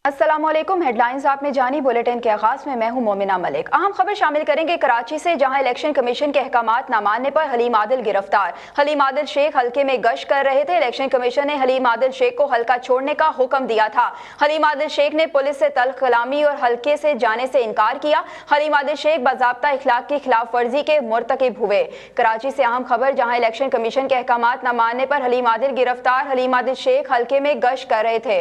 अस्सलामुअलैकुम। हेडलाइंस आपने जानी। बुलेटिन के आगाज में मैं हूं मोमिना मलिक। अहम खबर शामिल करेंगे कराची से, जहां इलेक्शन कमीशन के अहकामात न मानने पर हलीम आदिल गिरफ्तार। हलीम आदिल शेख हल्के में गश्त कर रहे थे। इलेक्शन कमीशन ने हलीम आदिल शेख को हल्का छोड़ने का हुक्म दिया था। हलीम आदिल शेख ने पुलिस से तल्ख कलामी और हल्के से जाने से इनकार किया। हलीम आदिल शेख बाज़ाब्ता इखलाक की खिलाफ वर्जी के मुर्तकिब हुए। कराची से अहम खबर, जहां इलेक्शन कमीशन के अहकामात न मानने पर हलीम आदिल गिरफ्तार। हलीम आदिल शेख हल्के में गश्त कर रहे थे।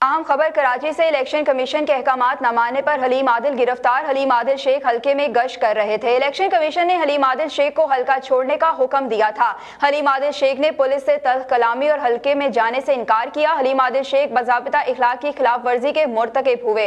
अहम खबर कराची से, इलेक्शन कमीशन के अहकामात न मानने पर हलीम आदिल गिरफ्तार। हलीम आदिल शेख हल्के में गश्त कर रहे थे। इलेक्शन कमीशन ने हलीम आदिल शेख को हल्का छोड़ने का हुक्म दिया था। हलीम आदिल शेख ने पुलिस से तल्ख कलामी और हल्के में जाने से इनकार किया। हलीम आदिल शेख बाज़ाब्ता इखलाक की खिलाफ वर्जी के मुर्तकिब हुए।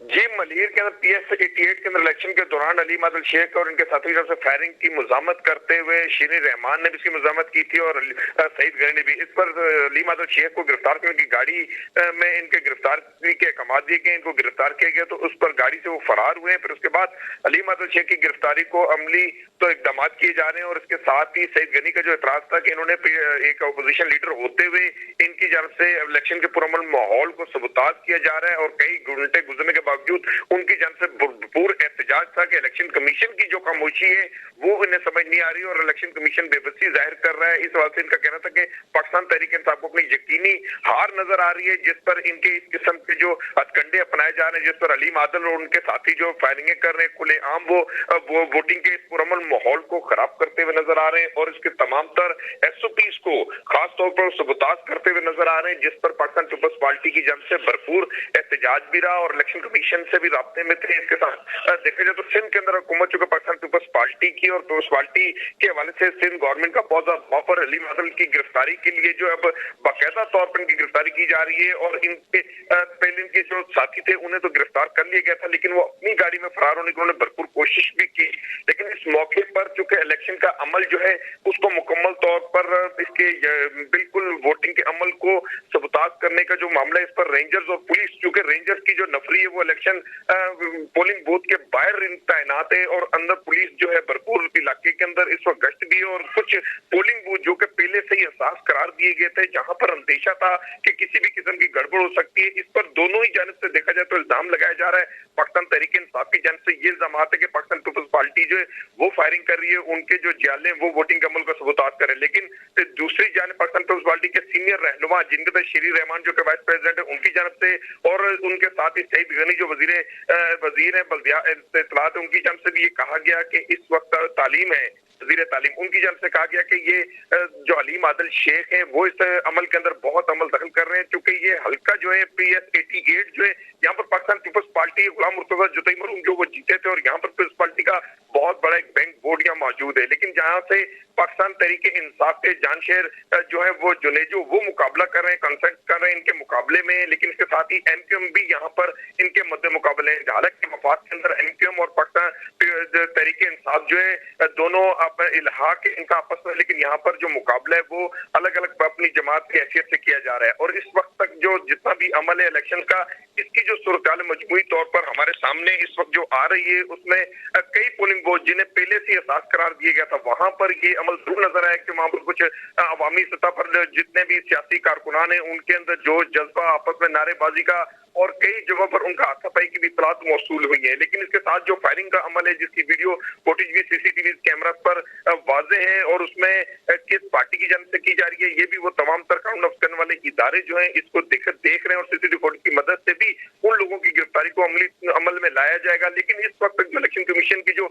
जी, मलियर के अंदर PS-88 के अंदर इलेक्शन के दौरान हलीम आदिल शेख और इनके साथी से फायरिंग की मुजामत करते हुए शीरी रहमान ने भी इसकी मुजामत की थी और सईद गनी ने भी। इस पर हलीम आदिल शेख को गिरफ्तार करने की गाड़ी में इनके गिरफ्तारी के अहकाम दिए गए, इनको गिरफ्तार किया गया तो उस पर गाड़ी से वो फरार हुए। फिर उसके बाद हलीम आदिल शेख की गिरफ्तारी को अमली तो इकदाम किए जा रहे हैं और इसके साथ ही सईद गनी का जो एतराज था कि इन्होंने एक अपोजिशन लीडर होते हुए इनकी जानब से इलेक्शन के पुरअमन माहौल को सबूताज किया जा रहा है और कई घंटे गुजरने के बावजूद उनकी जानब से भरपूर एहतजाज था कि इलेक्शन कमीशन की जो खामोशी है वो इन्हें समझ नहीं आ रही और इलेक्शन कमीशन बेबसी जाहिर कर रहा है। इस बात से इनका कहना था कि पाकिस्तान तहरीक इंसाफ को अपनी यकीनी हार नजर आ रही है, जिस पर इनके इस किस्म के जो हथकंडे अपनाए जा रहे हैं, जिस पर हलीम आदिल और उनके साथी जो फायरिंग कर रहे हैं खुलेआम, वो वोटिंग के इस पुरअमन माहौल को खराब करते हुए नजर आ रहे हैं और इसके तमाम तर SOPs को खासतौर पर सबूताज करते हुए नजर आ रहे हैं, जिस पर पाकिस्तान पीपल्स पार्टी की जानब से भरपूर एहतजाज भी रहा और इलेक्शन कमीशन से भी राब्ते में थे। इसके साथ देखा जाए तो सिंध के अंदर हुकूमत चुके पाकिस्तान पीपल्स पार्टी की और पीपल्स पार्टी के हवाले से सिंध गवर्नमेंट का बहुत ज्यादा ऑफर हलीम आदिल की गिरफ्तारी के लिए जो अब बाकायदा तौर पर इनकी गिरफ्तारी की जा रही है और इनके पहले इनके जो साथी थे उन्हें तो गिरफ्तार कर लिया गया था, लेकिन वो अपनी गाड़ी में फरार होने की उन्होंने भरपूर कोशिश भी की। लेकिन इस मौके पर चूंकि इलेक्शन का अमल जो है उसको मुकम्मल तौर पर इसके बिल्कुल वोटिंग के अमल को सबूताज करने का जो मामला है, इस पर रेंजर्स और पुलिस, चूंकि रेंजर्स की जो नफरी है वो इलेक्शन पोलिंग बूथ के बाहर तैनात है और अंदर पुलिस जो है भरपूर इलाके के अंदर इस वक्त गश्त भी है और कुछ पोलिंग बूथ जो कि पहले से ही एहसास करार दिए गए थे, जहां पर अंदेशा था कि किसी भी किस्म की गड़बड़ हो सकती है। इस पर दोनों ही जानिब से देखा जाए तो इल्जाम लगाया जा रहा है। पाकिस्तान तहरीक इंसाफ की जानिब से ये इल्जाम है कि पाकिस्तान पीपल्स पार्टी जो है वो फायरिंग कर रही है, उनके जो जियाले वो वोटिंग अमल का सबूताज करें। लेकिन दूसरी जानिब पाकिस्तान पीपल्स पार्टी के सीनियर रहनुमा जिनके साथ शहरी रहमान जो कि वाइस प्रेसिडेंट है उनकी जानिब से और उनके साथ ही सईद गनी जो वजीर है बल्दिया इत्तलात है उनकी जानिब से भी ये कहा गया कि इस वक्त तालीम है, वजीर तालीम, उनकी जानिब से कहा गया कि ये जो हलीम आदिल शेख है वो इस अमल के अंदर बहुत अमल दखल कर रहे हैं, क्योंकि ये हल्का जो है PS-88 जो है यहाँ पर पाकिस्तान पीपल्स पार्टी गुलाम मुर्तजा जुतई मरूम जो वो जीते थे और यहाँ पर पीपल्स पार्टी का बहुत बड़ा एक बैंक बोर्ड यहाँ मौजूद है। लेकिन जहाँ से पाकिस्तान तहरीक इंसाफ के जानशेर जो है वो जुनेजो वो मुकाबला कर रहे हैं, कंसल्ट कर रहे हैं इनके मुकाबले में, लेकिन इसके साथ ही MQM भी यहाँ पर इनके मद्दे मुकाबले हैं। हालांकि मफाद के अंदर MQM और पाकिस्तान तहरीक इंसाफ जो है दोनों इल्हाक इनका आपस में, लेकिन यहाँ पर जो मुकाबला है वो अलग अलग अपनी जमात की हैसियत से किया जा रहा है। और इस वक्त तक जो जितना भी अमल है इलेक्शन का, इसकी जो सूरत-ए-हाल मजमूई तौर पर हमारे सामने इस वक्त जो आ रही है उसमें कई पोलिंग बूथ जिन्हें पहले से एहसास करार दिया गया था वहां पर ये अमल जरूर नजर आया कि वहां पर कुछ अवामी सतह पर जितने भी सियासी कारकुनान है उनके अंदर जो जज्बा आपस में नारेबाजी का और कई जगहों पर उनका हाथापाई की भी इत्तलात मौसूल हुई है। लेकिन इसके साथ जो फायरिंग का अमल है जिसकी वीडियो फुटेज भी CCTV कैमरा पर वाजे है और उसमें किस पार्टी की जानिब से की जा रही है, ये भी वो तमाम तर कानून नफ्ज करने वाले इदारे जो हैं इसको देख रहे हैं और CCTV फुटेज की मदद से भी उन लोगों की गिरफ्तारी को अमल में लाया जाएगा। लेकिन इस वक्त तक जो इलेक्शन कमीशन की जो